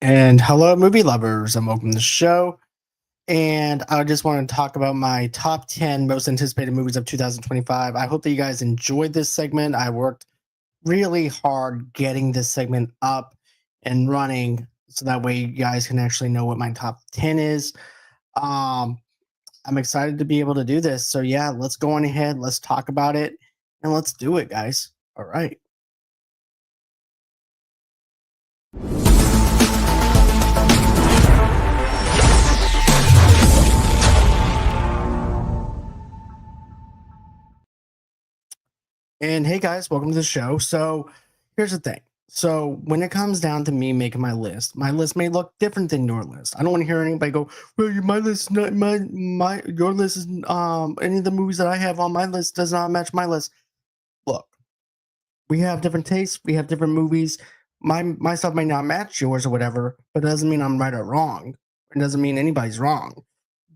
And hello, movie lovers, and welcome to the show. And I just want to talk about my top 10 most anticipated movies of 2025. I hope that you guys enjoyed this segment. I worked really hard getting this segment up and running so that way you guys can actually know what my top 10 is. Um, I'm excited to be able to do this. So, yeah, let's go on ahead. Let's talk about it and let's do it, guys. All right. And hey guys, welcome to the show. So here's the thing. So when it comes down to me making my list may look different than your list. I don't want to hear anybody go, "Well, my list, is not my your list is any of the movies that I have on my list does not match my list." Look, we have different tastes. We have different movies. My stuff may not match yours or whatever, but it doesn't mean I'm right or wrong. It doesn't mean anybody's wrong.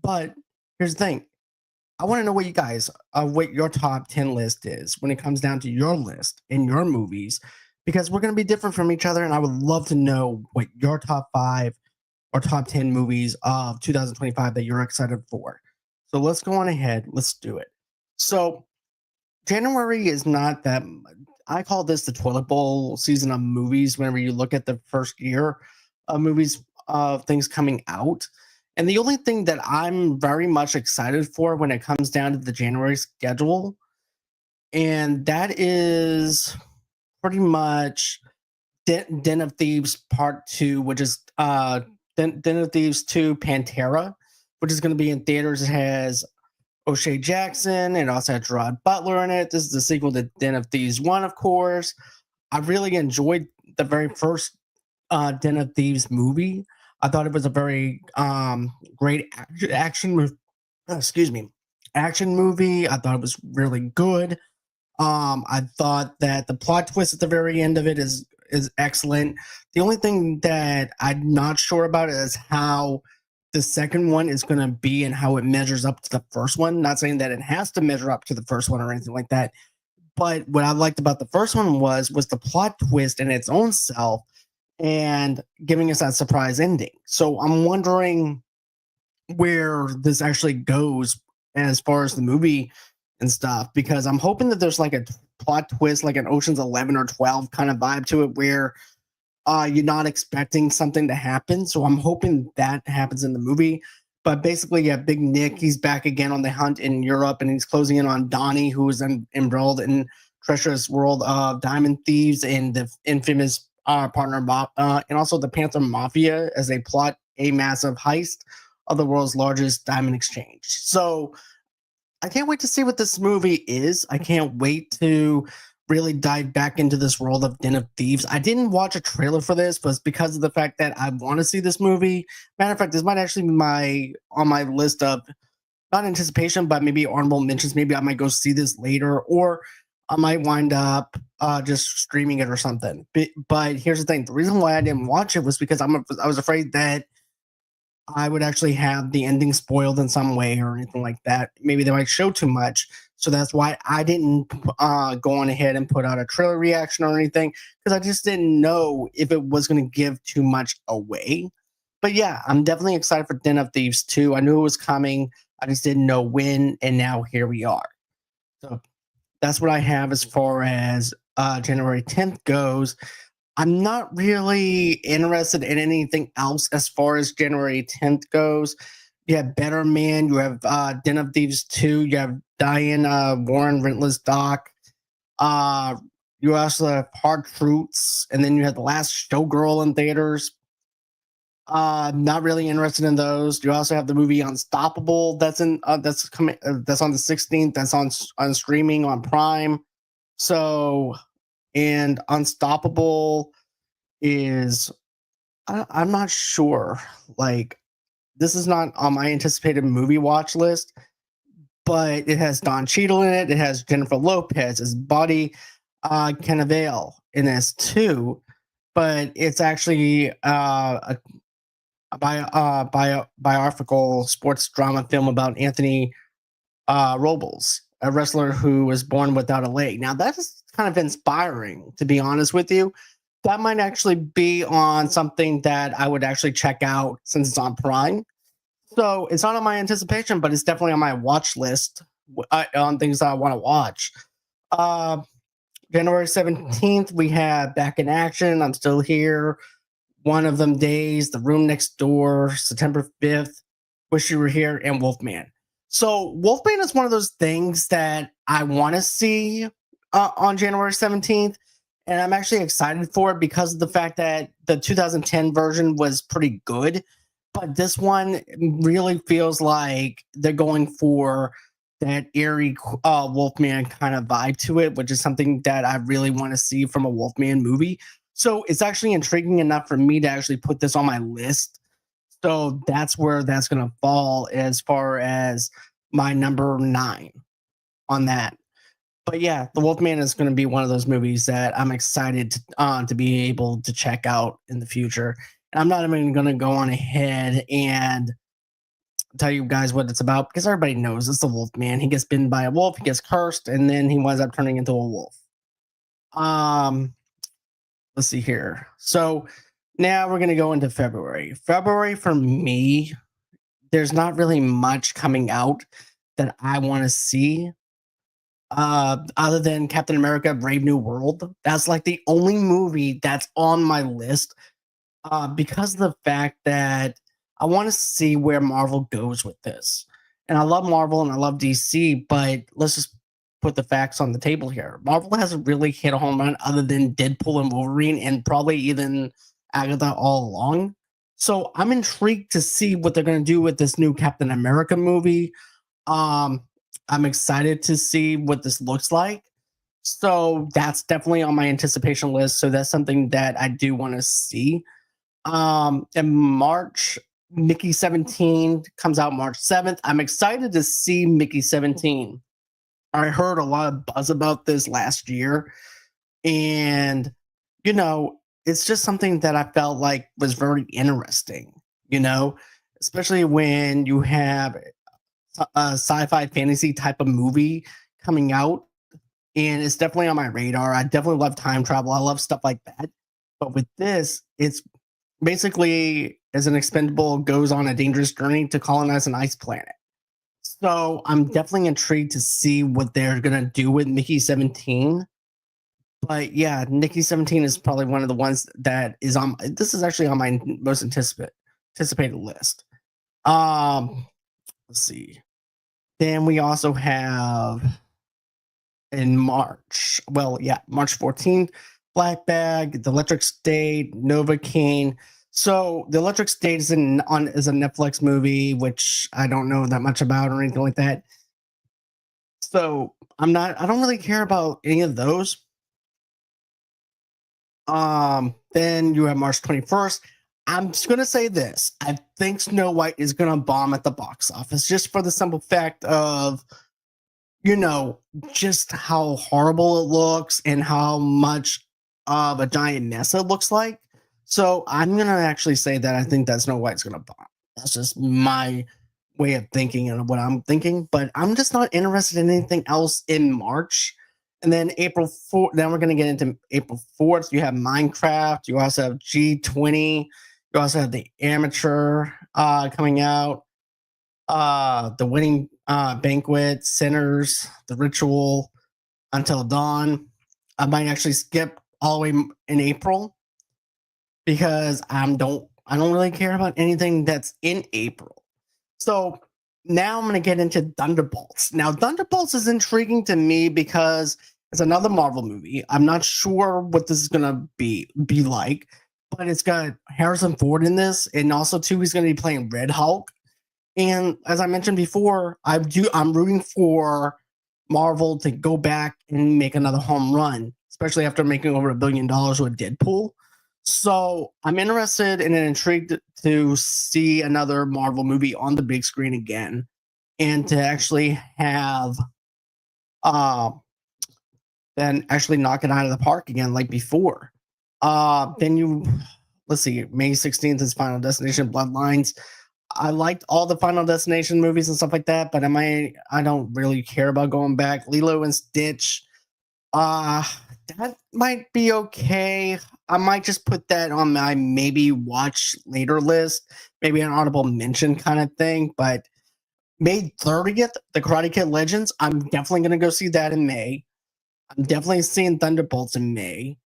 But here's the thing. I want to know what you guys, what your top 10 list is when it comes down to your list and your movies, because we're going to be different from each other. And I would love to know what your top five or top 10 movies of 2025 that you're excited for. So let's go on ahead. Let's do it. So January is not that, I call this the toilet bowl season of movies whenever you look at the first year of movies, of things coming out. And the only thing that I'm very much excited for when it comes down to the January schedule, and that is pretty much Den of Thieves Part 2, which is Den of Thieves 2 Pantera, which is going to be in theaters. It has O'Shea Jackson and also had Gerard Butler in it. This is the sequel to Den of Thieves 1, of course. I really enjoyed the very first Den of Thieves movie. I thought it was a very great action movie. Excuse me, action movie. I thought it was really good. I thought that the plot twist at the very end of it is excellent. The only thing that I'm not sure about is how the second one is going to be and how it measures up to the first one. Not saying that it has to measure up to the first one or anything like that, but what I liked about the first one was the plot twist in its own self and giving us that surprise ending. So I'm wondering where this actually goes as far as the movie and stuff, because I'm hoping that there's like a plot twist, like an Ocean's 11 or 12 kind of vibe to it, where you're not expecting something to happen. So I'm hoping that happens in the movie. But basically, yeah, Big Nick, he's back again on the hunt in Europe, and he's closing in on Donnie, who is embroiled in treacherous world of diamond thieves and the infamous partner, and also the Panther Mafia, as they plot a massive heist of the world's largest diamond exchange. So I can't wait to see what this movie is. I can't wait to really dive back into this world of Den of Thieves. I didn't watch a trailer for this, but it's because of the fact that I want to see this movie. Matter of fact, this might actually be my on my list of not anticipation, but maybe honorable mentions. Maybe I might go see this later, or I might wind up just streaming it or something. But here's the thing: the reason why I didn't watch it was because I was afraid that I would actually have the ending spoiled in some way or anything like that. Maybe they might show too much. So that's why I didn't go on ahead and put out a trailer reaction or anything, because I just didn't know if it was going to give too much away. But yeah, I'm definitely excited for Den of Thieves 2. I knew it was coming. I just didn't know when. And now here we are. So that's what I have as far as January 10th goes. I'm not really interested in anything else as far as January 10th goes. You have Better Man, you have Den of Thieves 2, you have Diane Warren, Rentless Doc. Uh, you also have Hard Truths, and then you have The Last Showgirl in theaters. Not really interested in those. You also have the movie Unstoppable that's coming that's on the 16th. That's on streaming on Prime. So, and Unstoppable is I'm not sure. Like, this is not on my anticipated movie watch list, but it has Don Cheadle in it. It has Jennifer Lopez, it's Buddy Cannavale in this too. But it's actually biographical sports drama film about Anthony Robles, a wrestler who was born without a leg. Now that is kind of inspiring, to be honest with you. that might actually be on something that I would actually check out since it's on Prime. So it's not on my anticipation, but it's definitely on my watch list on things that I want to watch. Uh, January 17th, we have Back in Action. I'm Still Here. One of Them Days, The Room Next Door, September 5th, Wish You Were Here, and Wolfman. So Wolfman is one of those things that I want to see on January 17th. And I'm actually excited for it because of the fact that the 2010 version was pretty good. But this one really feels like they're going for that eerie Wolfman kind of vibe to it, which is something that I really want to see from a Wolfman movie. So it's actually intriguing enough for me to actually put this on my list. So that's where that's going to fall as far as my number 9 on that. But yeah, The Wolfman is going to be one of those movies that I'm excited to be able to check out in the future. And I'm not even going to go on ahead and tell you guys what it's about because everybody knows it's the Wolfman. He gets bitten by a wolf, he gets cursed, and then he winds up turning into a wolf. Um, let's see here. So now we're going to go into February. February for me, there's not really much coming out that I want to see other than Captain America Brave New World. That's like the only movie that's on my list because of the fact that I want to see where Marvel goes with this. And I love Marvel and I love DC, but let's just put the facts on the table here. Marvel hasn't really hit a home run other than Deadpool and Wolverine and probably even Agatha all along. So I'm intrigued to see what they're going to do with this new Captain America movie. Um, I'm excited to see what this looks like. So that's definitely on my anticipation list. So that's something that I do want to see. In March, Mickey 17 comes out March 7th. I'm excited to see Mickey 17. I heard a lot of buzz about this last year. And, it's just something that I felt like was very interesting, especially when you have a sci-fi fantasy type of movie coming out. And it's definitely on my radar. I definitely love time travel. I love stuff like that. But with this, it's basically as an expendable goes on a dangerous journey to colonize an ice planet. So I'm definitely intrigued to see what they're gonna do with Mickey 17. But yeah, Mickey 17 is probably one of the ones that is on. This is actually on my most anticipated list. Um, let's see. Then we also have in March. Well, yeah, March 14th, Black Bag, The Electric State, Novocaine. So The Electric State is a Netflix movie, which I don't know that much about or anything like that. So I don't really care about any of those. Then you have March 21st. I'm just gonna say this. I think Snow White is gonna bomb at the box office just for the simple fact of just how horrible it looks and how much of a giant mess it looks like. So I'm gonna actually say that I think that Snow White's gonna bomb. That's just my way of thinking and what I'm thinking. But I'm just not interested in anything else in March. And then April 4th, then we're gonna get into April 4th. You have Minecraft, you also have G20, you also have The Amateur coming out, The Wedding Banquet, Sinners, The Ritual, Until Dawn. I might actually skip all the way in April because I don't really care about anything that's in April. So now I'm going to get into Thunderbolts. Now Thunderbolts is intriguing to me because it's another Marvel movie. I'm not sure what this is going to be like, but it's got Harrison Ford in this, and also too he's going to be playing Red Hulk. And as I mentioned before, I'm rooting for Marvel to go back and make another home run, especially after making over $1 billion with Deadpool. So I'm interested and intrigued to see another Marvel movie on the big screen again, and to actually have then actually knock it out of the park again like before. Let's see, May 16th is Final Destination Bloodlines. I liked all the Final Destination movies and stuff like that, but I don't really care about going back. Lilo and Stitch. That might be okay. I might just put that on my maybe watch later list, maybe an audible mention kind of thing. But May 30th, The Karate Kid Legends, I'm definitely going to go see that in May. I'm definitely seeing Thunderbolts in May.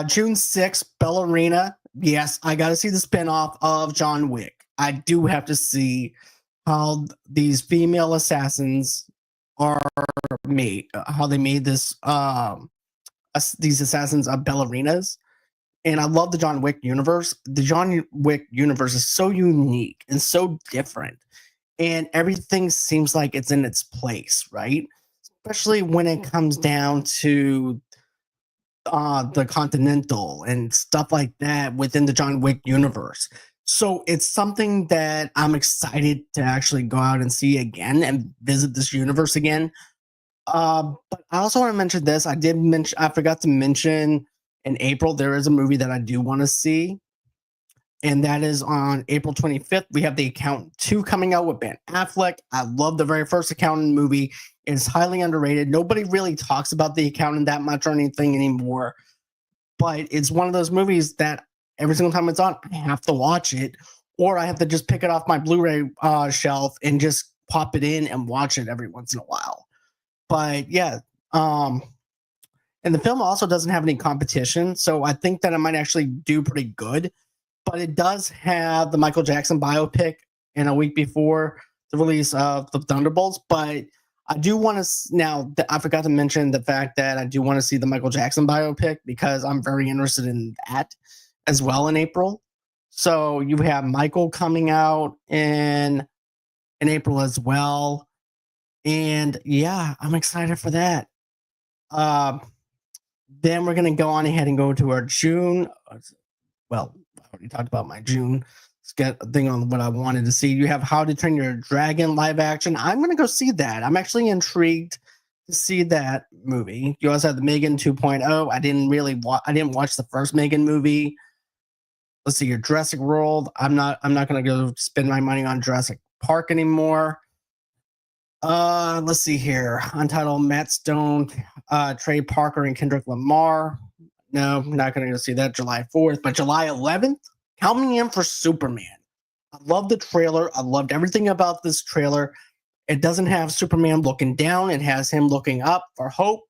June 6th, Ballerina. Yes, I got to see the spinoff of John Wick. I do have to see how these female assassins are made, how they made these assassins of ballerinas. And I love the John Wick universe. The John Wick universe is so unique and so different, and everything seems like it's in its place, right? Especially when it comes down to the Continental and stuff like that within the John Wick universe. So it's something that I'm excited to actually go out and see again and visit this universe again. But I also want to mention this. I forgot to mention in April, there is a movie that I do want to see. And that is on April 25th. We have The Accountant 2 coming out with Ben Affleck. I love the very first Accountant movie. It's highly underrated. Nobody really talks about The Accountant that much or anything anymore. But it's one of those movies that every single time it's on, I have to watch it. Or I have to just pick it off my Blu-ray shelf and just pop it in and watch it every once in a while. But yeah, and the film also doesn't have any competition. So I think that it might actually do pretty good. But it does have the Michael Jackson biopic in a week before the release of the Thunderbolts. But I do want to now. I forgot to mention the fact that I do want to see the Michael Jackson biopic because I'm very interested in that as well in April. So you have Michael coming out in April as well, and yeah, I'm excited for that. Uh, then we're gonna go on ahead and go to our June. Well, I already talked about my June. Let's get a thing on what I wanted to see. You have How to Train Your Dragon live action. I'm going to go see that. I'm actually intrigued to see that movie. You also have the Megan 2.0. I didn't watch the first Megan movie. Let's see your Jurassic World. I'm not going to go spend my money on Jurassic Park anymore. Let's see here. Untitled, Matt Stone, Trey Parker, and Kendrick Lamar. No, I'm not going to go see that July 4th, but July 11th, count me in for Superman. I love the trailer. I loved everything about this trailer. It doesn't have Superman looking down, it has him looking up for hope.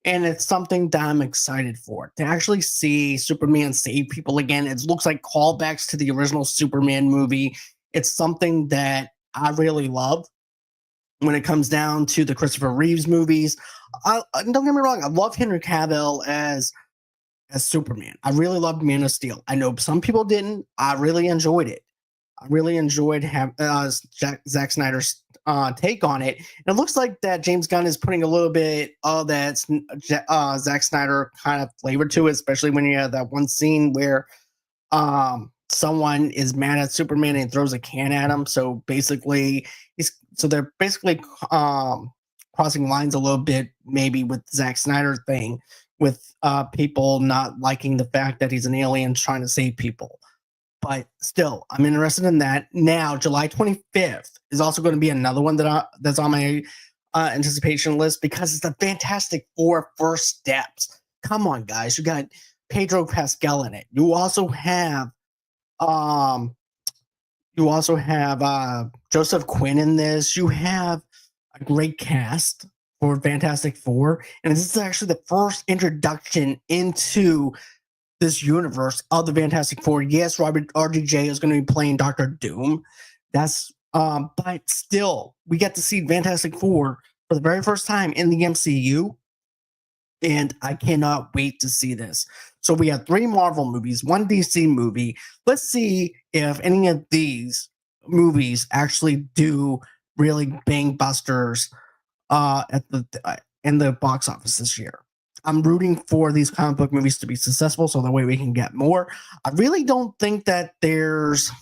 And it's something that I'm excited for. To actually see Superman save people again, it looks like callbacks to the original Superman movie. It's something that I really love when it comes down to the Christopher Reeves movies. Don't get me wrong, I love Henry Cavill as Superman. I really loved Man of Steel. I know some people didn't. I really enjoyed it. I really enjoyed Zack Snyder's take on it. And it looks like that James Gunn is putting a little bit of that Zack Snyder kind of flavor to it, especially when you have that one scene where someone is mad at Superman and throws a can at him. So basically, they're basically crossing lines a little bit, maybe with the Zack Snyder thing, with people not liking the fact that he's an alien trying to save people. But still, I'm interested in that. Now, July 25th is also going to be another one that's on my anticipation list because it's the Fantastic Four First Steps. Come on, guys. You got Pedro Pascal in it. You also have Joseph Quinn in this. You have a great cast for Fantastic Four, and this is actually the first introduction into this universe of the Fantastic Four. Yes, Robert RDJ is going to be playing Doctor Doom. But still, we get to see Fantastic Four for the very first time in the MCU, and I cannot wait to see this. So we have 3 Marvel movies, 1 DC movie. Let's see if any of these movies actually do really bang busters in the box office this year. I'm rooting for these comic book movies to be successful so that way we can get more. I really don't think that there's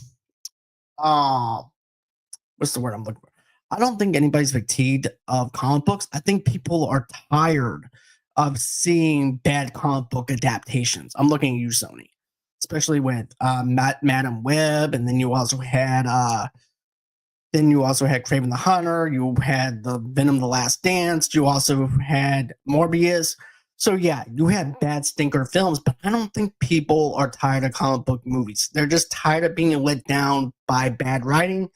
what's the word I'm looking for? I don't think anybody's fatigued of comic books. I think people are tired of seeing bad comic book adaptations. I'm looking at you, Sony, especially with Madam Web, and then you also had Kraven the Hunter. You had the Venom: The Last Dance. You also had Morbius. So yeah, you have bad stinker films, but I don't think people are tired of comic book movies. They're just tired of being let down by bad writing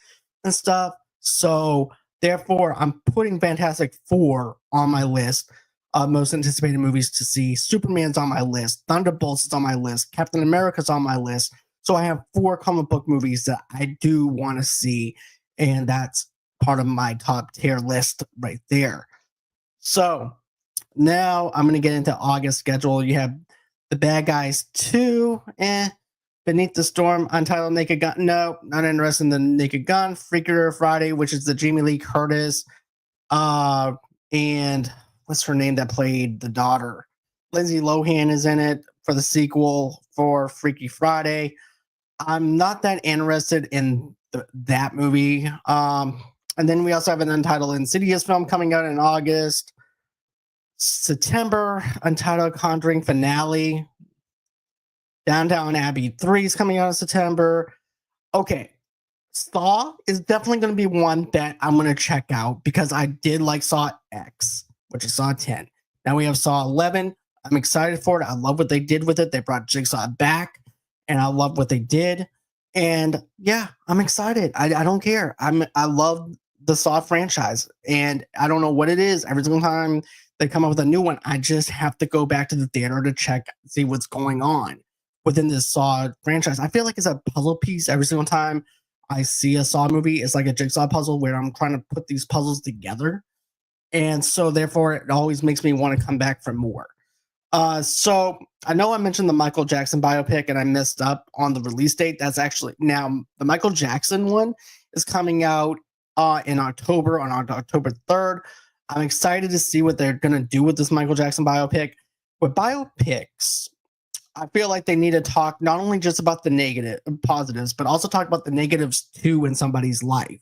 and stuff. So therefore, I'm putting Fantastic Four on my list of most anticipated movies to see. Superman's on my list. Thunderbolts is on my list. Captain America's on my list. So I have four comic book movies that I do want to see, and that's part of my top tier list right there. So now I'm gonna get into August schedule. You have The Bad Guys 2, Beneath the Storm, Untitled Naked Gun. No, not interested in the Naked Gun. Freakier Friday, which is the Jamie Lee Curtis, and what's her name that played the daughter? Lindsay Lohan is in it for the sequel for Freaky Friday. I'm not that interested in that movie. And then we also have an Untitled Insidious film coming out in August. September, Untitled Conjuring finale. Downtown Abbey 3 is coming out in September. Okay. Saw is definitely going to be one that I'm going to check out because I did like Saw X, which is Saw 10. Now we have Saw 11. I'm excited for it. I love what they did with it. They brought Jigsaw back, and I love what they did. And yeah, I'm excited. I don't care. I love the Saw franchise, and I don't know what it is. Every single time they come up with a new one, I just have to go back to the theater to check, see what's going on within this Saw franchise. I feel like it's a puzzle piece every single time I see a Saw movie. It's like a jigsaw puzzle where I'm trying to put these puzzles together. And so therefore it always makes me want to come back for more. So I know I mentioned the Michael Jackson biopic and I messed up on the release date. That's actually now the Michael Jackson one is coming out in October on October 3rd. I'm excited to see what they're going to do with this Michael Jackson biopic. With biopics, I feel like they need to talk not only just about the negative positives, but also talk about the negatives too in somebody's life.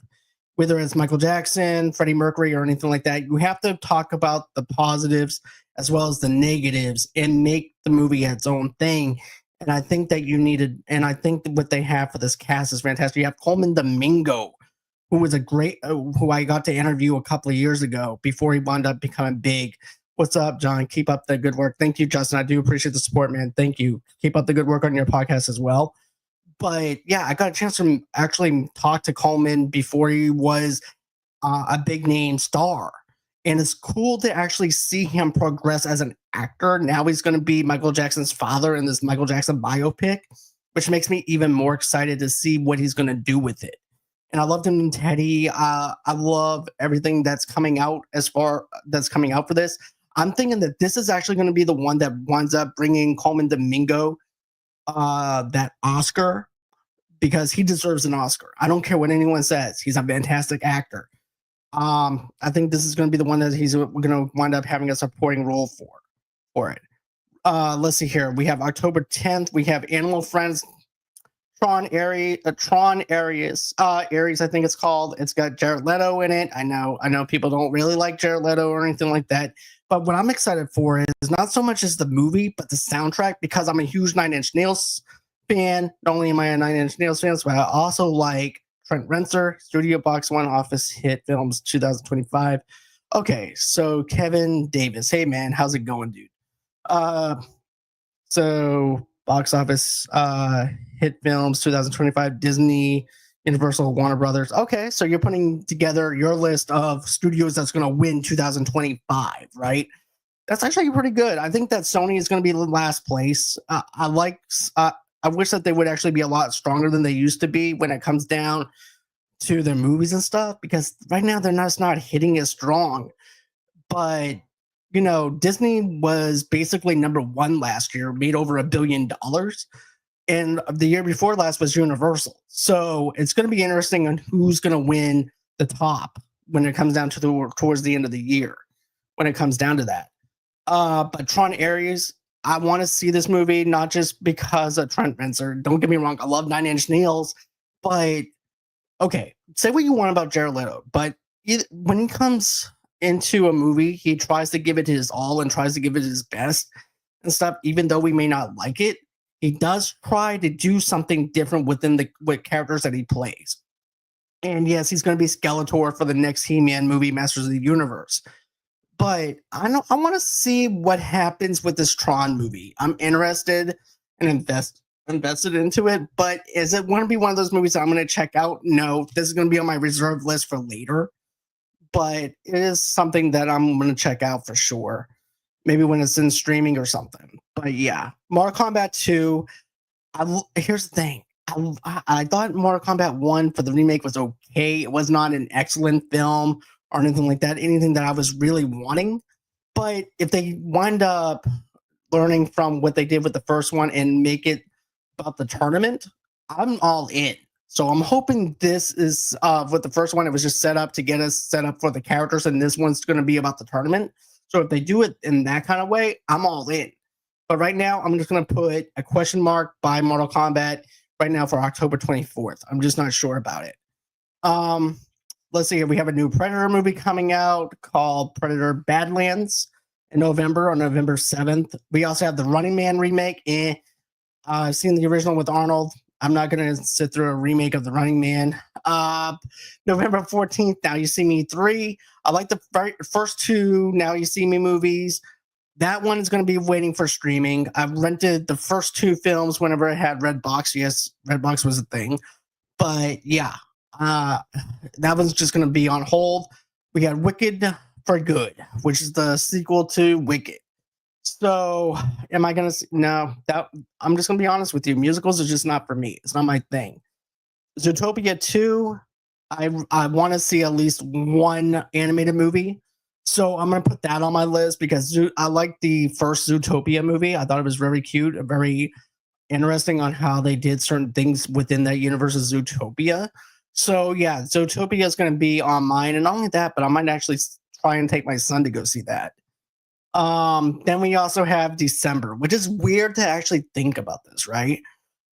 Whether it's Michael Jackson, Freddie Mercury, or anything like that, you have to talk about the positives as well as the negatives and make the movie its own thing. And I think that you needed, and I think that what they have for this cast is fantastic. You have Coleman Domingo, who was a great, who I got to interview a couple of years ago before he wound up becoming big. What's up, John? Keep up the good work. Thank you, Justin. I do appreciate the support, man. Thank you. Keep up the good work on your podcast as well. But yeah, I got a chance to actually talk to Coleman before he was a big name star. And it's cool to actually see him progress as an actor. Now he's going to be Michael Jackson's father in this Michael Jackson biopic, which makes me even more excited to see what he's going to do with it. And I loved him in Teddy. I love everything that's coming out that's coming out for this. I'm thinking that this is actually going to be the one that winds up bringing Coleman Domingo that Oscar because he deserves an Oscar. I don't care what anyone says. He's a fantastic actor. I think this is going to be the one that he's going to wind up having a supporting role for it. Let's see here. We have October 10th. We have Animal Friends, Tron Ares, Ares, I think it's called. It's got Jared Leto in it. I know people don't really like Jared Leto or anything like that. But what I'm excited for is not so much as the movie, but the soundtrack, because I'm a huge Nine Inch Nails fan. Not only am I a Nine Inch Nails fan, but I also like Trent Reznor, Studio Box One, Office Hit Films 2025. Okay, so Kevin Davis. Hey, man, how's it going, dude? So Box Office Hit Films 2025, Disney, Universal, Warner Brothers. Okay, so you're putting together your list of studios that's going to win 2025, right? That's actually pretty good. I think that Sony is going to be in last place. I wish that they would actually be a lot stronger than they used to be when it comes down to their movies and stuff, because right now they're not hitting as strong. But you know, Disney was basically number one last year, made over $1 billion. And the year before last was Universal. So it's going to be interesting on who's going to win the top when it comes down to towards the end of the year, when it comes down to that. But Tron Ares, I want to see this movie, not just because of Trent Reznor. Don't get me wrong. I love Nine Inch Nails, but okay, say what you want about Jared Leto, but when he comes into a movie, he tries to give it his all and tries to give it his best and stuff, even though we may not like it. He does try to do something different within with characters that he plays. And yes, he's going to be Skeletor for the next He-Man movie, Masters of the Universe. But I want to see what happens with this Tron movie. I'm interested and invested into it, but is it going to be one of those movies that I'm going to check out? No, this is going to be on my reserve list for later, but it is something that I'm going to check out for sure. Maybe when it's in streaming or something. But yeah, Mortal Kombat 2. Here's the thing. I thought Mortal Kombat 1 for the remake was okay. It was not an excellent film or anything like that, anything that I was really wanting. But if they wind up learning from what they did with the first one and make it about the tournament, I'm all in. So I'm hoping this is with the first one, it was just set up to get us set up for the characters, and this one's going to be about the tournament. So if they do it in that kind of way, I'm all in. But right now, I'm just going to put a question mark by Mortal Kombat right now for October 24th. I'm just not sure about it. Let's see here. We have a new Predator movie coming out called Predator Badlands in November, on November 7th. We also have the Running Man remake. I've seen the original with Arnold. I'm not going to sit through a remake of the Running Man. November 14th, Now You See Me 3. I like the first two Now You See Me movies. That one is going to be waiting for streaming. I've rented the first two films whenever I had Redbox. Yes, Redbox was a thing. But yeah, that one's just going to be on hold. We got Wicked for Good, which is the sequel to Wicked. So am I going to no, that I'm just going to be honest with you. Musicals are just not for me. It's not my thing. Zootopia 2, I want to see at least one animated movie. So I'm going to put that on my list because I like the first Zootopia movie. I thought it was very cute, very interesting on how they did certain things within that universe of Zootopia. So yeah, Zootopia is going to be on mine. And not only that, but I might actually try and take my son to go see that. Then we also have December, which is weird to actually think about this, right?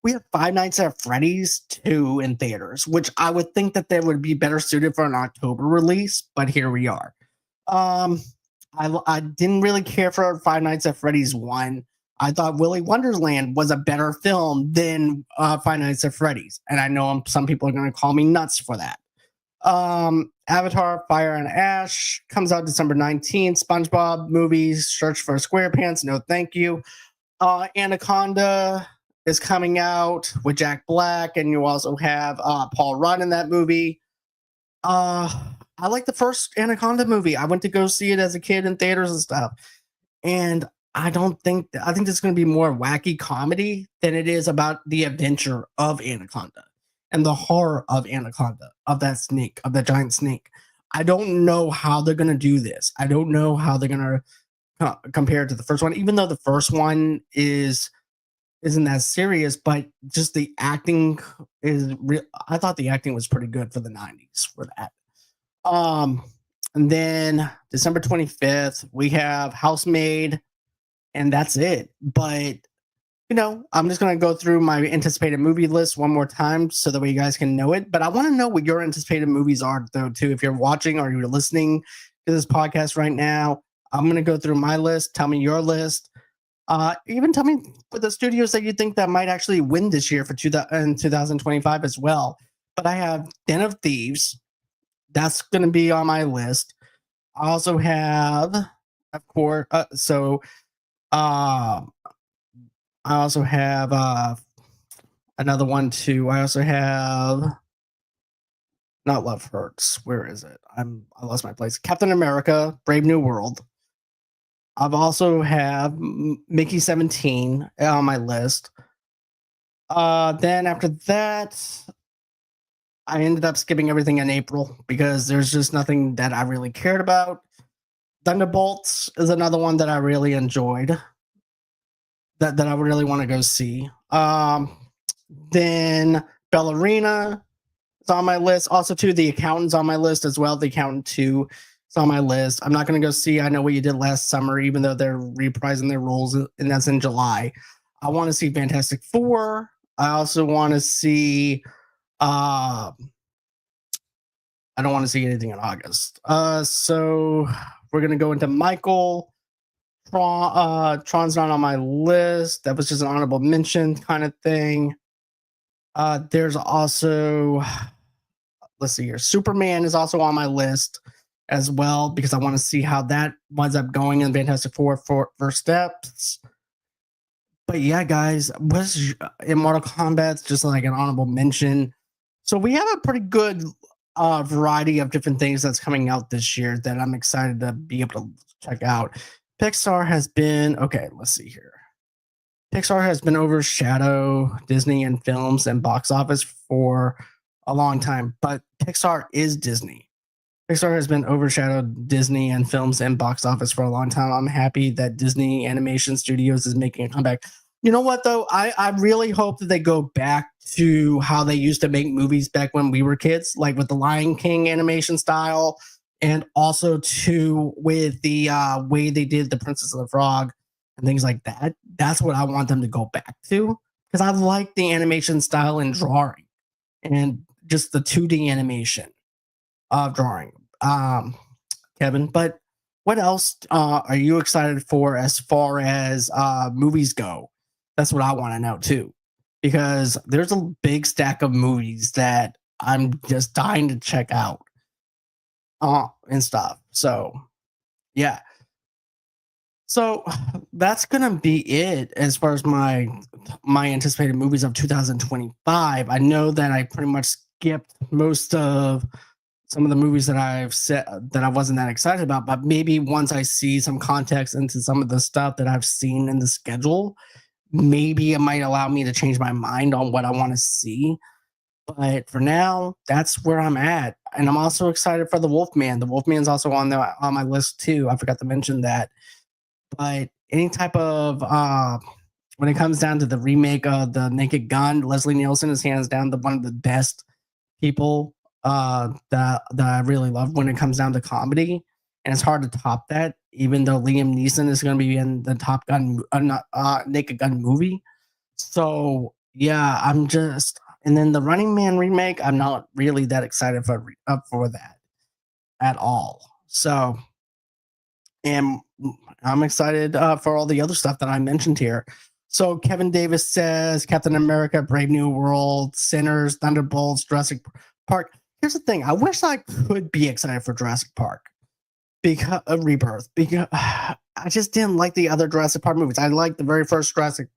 We have Five Nights at Freddy's 2 in theaters, which I would think that they would be better suited for an October release, but here we are. I didn't really care for Five Nights at Freddy's 1. I thought Willy Wonderland was a better film than Five Nights at Freddy's, and I know some people are going to call me nuts for that. Avatar: Fire and Ash comes out December 19th. SpongeBob movies, Search for SquarePants, no thank you. Anaconda is coming out with Jack Black, and you also have Paul Rudd in that movie. I like the first Anaconda movie. I went to go see it as a kid in theaters and stuff. And I think this is going to be more wacky comedy than it is about the adventure of Anaconda and the horror of Anaconda, of that snake, of that giant snake. I don't know how they're going to do this. I don't know how they're going to compare it to the first one, even though the first one isn't that serious, but just the acting is real. I thought the acting was pretty good for the 90s for that. And then December 25th, we have Housemaid, and that's it. But I'm just going to go through my anticipated movie list one more time so that way you guys can know it. But I want to know what your anticipated movies are, though, too. If you're watching or you're listening to this podcast right now, I'm going to go through my list. Tell me your list. Even tell me what the studios that you think that might actually win this year for 2025 as well. But I have Den of Thieves. That's going to be on my list. I also have, of course, I also have another one too. I also have not Love Hurts. Where is it? I lost my place. Captain America: Brave New World. I've also have Mickey 17 on my list. Then after that, I ended up skipping everything in April because there's just nothing that I really cared about. Thunderbolts is another one that I really enjoyed. That I really want to go see. Then Ballerina is on my list. Also, too, The Accountant's on my list as well. The Accountant 2 is on my list. I'm not going to go see I Know What You Did Last Summer, even though they're reprising their roles, and that's in July. I want to see Fantastic Four. I also want to see. I don't want to see anything in August. So we're going to go into Michael. Tron's not on my list. That was just an honorable mention kind of thing. There's also, let's see here, Superman is also on my list as well because I want to see how that winds up going in Fantastic Four for first steps. But yeah, guys, was in Mortal Kombat's just like an honorable mention. So we have a pretty good variety of different things that's coming out this year that I'm excited to be able to check out. Pixar has been okay. Let's see here. Pixar has been overshadow Disney in films and box office for a long time, but Pixar is Disney. Pixar has been overshadowed Disney and films and box office for a long time. I'm happy that Disney Animation Studios is making a comeback. You know what though? I really hope that they go back to how they used to make movies back when we were kids, like with the Lion King animation style, and also too with the way they did the Princess of the Frog and things like that. That's what I want them to go back to because I like the animation style and drawing and just the 2D animation of drawing, Kevin. But what else are you excited for as far as movies go? That's what I want to know too, because there's a big stack of movies that I'm just dying to check out and stuff. So yeah. So that's gonna be it as far as my anticipated movies of 2025. I know that I pretty much skipped most of some of the movies that I've said that I wasn't that excited about, but maybe once I see some context into some of the stuff that I've seen in the schedule, maybe it might allow me to change my mind on what I want to see. But for now, that's where I'm at, and I'm also excited for the Wolfman. The Wolfman's also on my list too. I forgot to mention that. But any type of when it comes down to the remake of the Naked Gun, Leslie Nielsen is hands down one of the best people that I really love when it comes down to comedy, and it's hard to top that. Even though Liam Neeson is going to be in the Top Gun, Naked Gun movie, so yeah, I'm just. And then the Running Man remake, I'm not really that excited for that at all. So, and I'm excited for all the other stuff that I mentioned here. So Kevin Davis says Captain America, Brave New World, Sinners, Thunderbolts, Jurassic Park. Here's the thing: I wish I could be excited for Jurassic Park because of Rebirth. Because I just didn't like the other Jurassic Park movies. I liked the very first Jurassic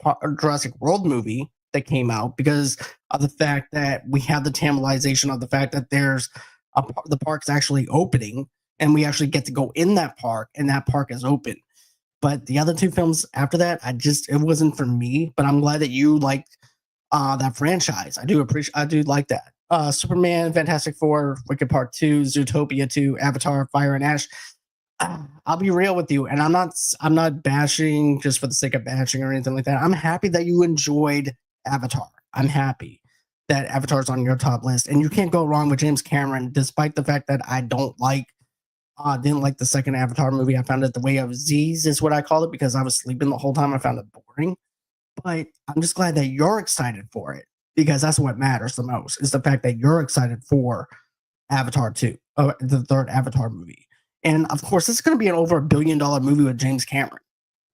World movie that came out because of the fact that we have the tantalization of the fact that the park's actually opening and we actually get to go in that park and that park is open. But the other two films after that, it wasn't for me. But I'm glad that you liked that franchise. I do like that. Superman, Fantastic Four, Wicked Part 2, Zootopia 2, Avatar, Fire and Ash. I'll be real with you, and I'm not bashing just for the sake of bashing or anything like that. I'm happy that you enjoyed Avatar. I'm happy that Avatar's on your top list, and you can't go wrong with James Cameron, despite the fact that I didn't like the second Avatar movie. I found it the way of Z's is what I called it because I was sleeping the whole time. I found it boring, but I'm just glad that you're excited for it because that's what matters the most is the fact that you're excited for Avatar 2, the third Avatar movie. And of course, this is going to be an over $1 billion movie with James Cameron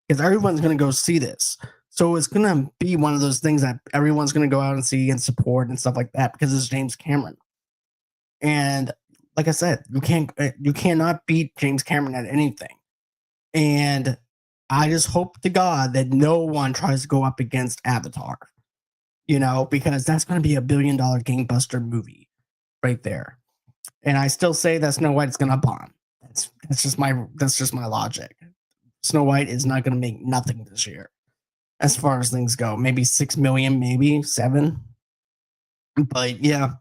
because everyone's going to go see this. So it's going to be one of those things that everyone's going to go out and see and support and stuff like that because it's James Cameron. And like I said, you cannot beat James Cameron at anything. And I just hope to God that no one tries to go up against Avatar, because that's going to be $1 billion gangbuster movie right there. And I still say that Snow White is going to bomb. That's just my logic. Snow White is not going to make nothing this year as far as things go. Maybe 6 million, maybe 7. But yeah.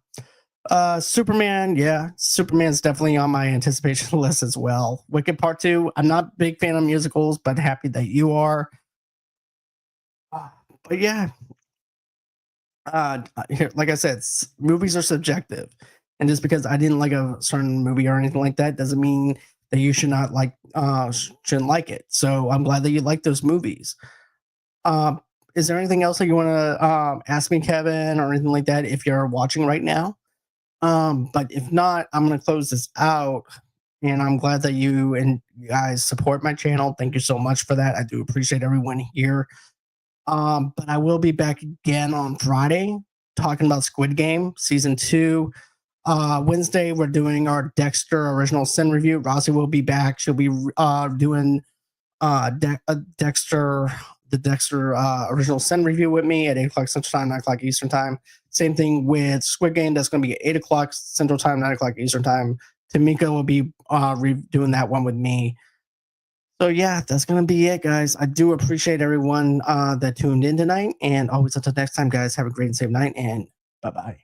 Superman's definitely on my anticipation list as well. Wicked Part 2, I'm not a big fan of musicals, but happy that you are. But yeah, here, like I said, movies are subjective, and just because I didn't like a certain movie or anything like that doesn't mean that you shouldn't like it. So I'm glad that you like those movies. Is there anything else that you want to ask me, Kevin, or anything like that if you're watching right now? But if not, I'm going to close this out. And I'm glad that you guys support my channel. Thank you so much for that. I do appreciate everyone here. But I will be back again on Friday talking about Squid Game season 2. Wednesday, we're doing our Dexter Original Sin review. Rossie will be back. She'll be doing Dexter, the Dexter Original Sin review with me at 8 o'clock Central Time, 9 o'clock Eastern Time. Same thing with Squid Game. That's going to be at 8 o'clock Central Time, 9 o'clock Eastern Time. Tamika will be doing that one with me. So yeah, that's gonna be it, guys. I do appreciate everyone that tuned in tonight, and always until next time, guys. Have a great and safe night, and bye bye.